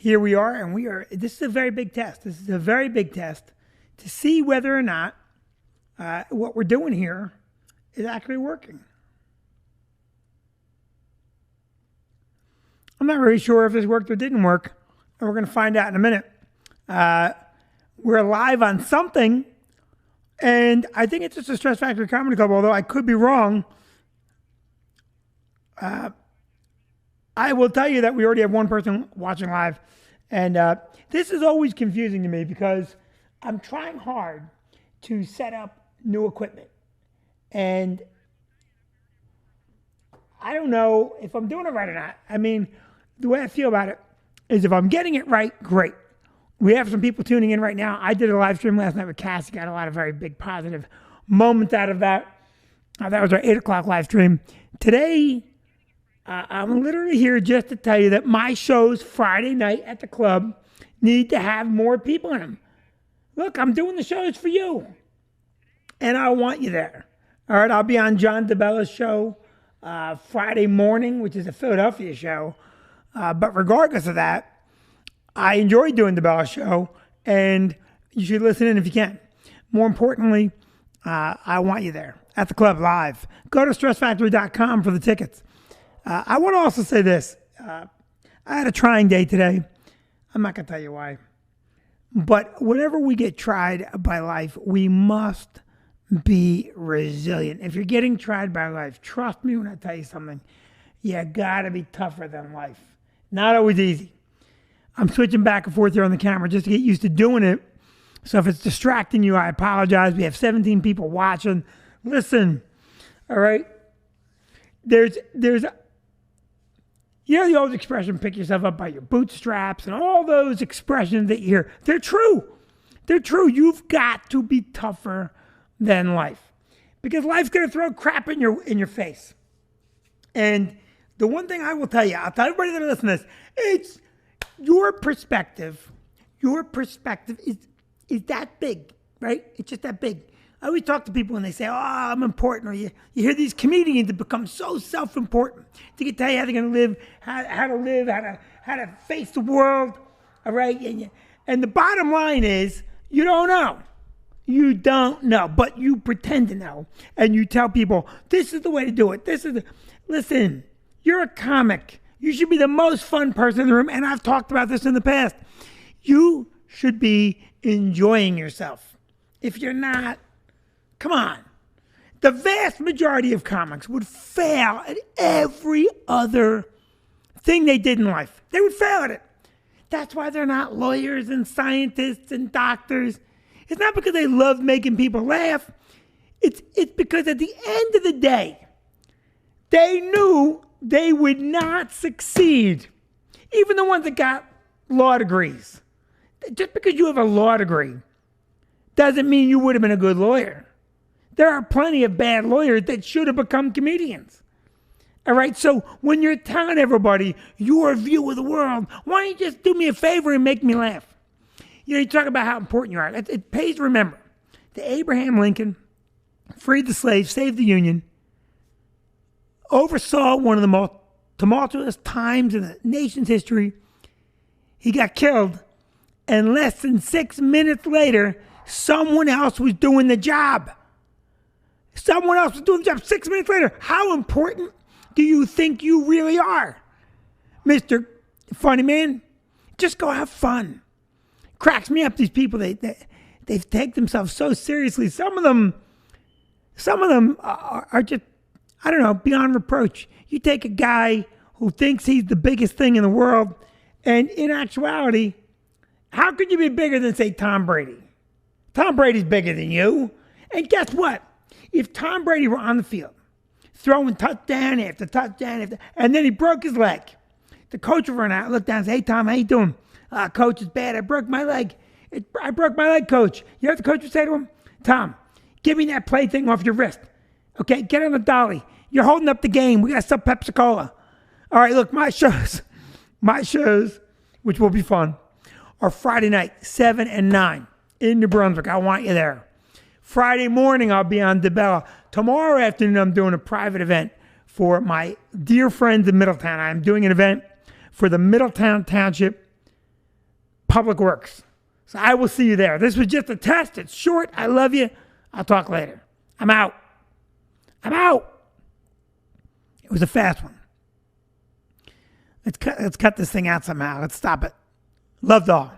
here we are, and this is a very big test. This is a very big test to see whether or not what we're doing here is actually working. I'm not really sure if this worked or didn't work, and we're going to find out in a minute. We're live on something, and I think it's just a Stress Factory Comedy Club, although I could be wrong. I will tell you that we already have one person watching live, and this is always confusing to me because I'm trying hard to set up new equipment, and I don't know if I'm doing it right or not. I mean, the way I feel about it is if I'm getting it right, great. We have some people tuning in right now. I did a live stream last night with Cassie. Got a lot of very big positive moments out of that. That was our 8 o'clock live stream. Today, I'm literally here just to tell you that my shows Friday night at the club need to have more people in them. Look, I'm doing the shows for you, and I want you there. All right, I'll be on John DeBella's show Friday morning, which is a Philadelphia show. But regardless of that, I enjoy doing DeBella's show, and you should listen in if you can. More importantly, I want you there at the club live. Go to stressfactory.com for the tickets. I want to also say this. I had a trying day today. I'm not going to tell you why. But whenever we get tried by life, we must be resilient. If you're getting tried by life, trust me when I tell you something. You got to be tougher than life. Not always easy. I'm switching back and forth here on the camera just to get used to doing it. So if it's distracting you, I apologize. We have 17 people watching. Listen, all right? There's you know the old expression, pick yourself up by your bootstraps, and all those expressions that you hear, they're true. They're true. You've got to be tougher than life because life's going to throw crap in your face. And the one thing I will tell you, I'll tell everybody that listens to this, it's your perspective. Your perspective is that big, right? It's just that big. I always talk to people and they say, oh, I'm important. Or you hear these comedians that become so self-important. They can tell you how they're going to live, how to live, how to face the world. All right? And the bottom line is, you don't know. You don't know, but you pretend to know. And you tell people, this is the way to do it. Listen, you're a comic. You should be the most fun person in the room. And I've talked about this in the past. You should be enjoying yourself. If you're not, come on. The vast majority of comics would fail at every other thing they did in life. They would fail at it. That's why they're not lawyers and scientists and doctors. It's not because they love making people laugh. It's because at the end of the day, they knew they would not succeed. Even the ones that got law degrees. Just because you have a law degree doesn't mean you would have been a good lawyer. There are plenty of bad lawyers that should have become comedians. All right, so when you're telling everybody your view of the world, why don't you just do me a favor and make me laugh? You know, you talk about how important you are. It pays to remember that Abraham Lincoln freed the slaves, saved the Union, oversaw one of the most tumultuous times in the nation's history. He got killed, and less than 6 minutes later, someone else was doing the job. Someone else was doing the job 6 minutes later. How important do you think you really are? Mr. Funny Man, just go have fun. Cracks me up, these people, they take themselves so seriously. Some of them are just, I don't know, beyond reproach. You take a guy who thinks he's the biggest thing in the world, and in actuality, how could you be bigger than, say, Tom Brady? Tom Brady's bigger than you. And guess what? If Tom Brady were on the field, throwing touchdown after touchdown, and then he broke his leg, the coach would run out, look down and say, hey, Tom, how you doing? Coach, it's bad. I broke my leg. I broke my leg, coach. You know what the coach would say to him? Tom, give me that plaything off your wrist. Okay, get on the dolly. You're holding up the game. We got to sell Pepsi-Cola. All right, look, my shows, which will be fun, are Friday night, 7 and 9 in New Brunswick. I want you there. Friday morning, I'll be on DeBella. Tomorrow afternoon, I'm doing a private event for my dear friends in Middletown. I'm doing an event for the Middletown Township Public Works. So I will see you there. This was just a test. It's short. I love you. I'll talk later. I'm out. It was a fast one. Let's cut this thing out somehow. Let's stop it. Loved all.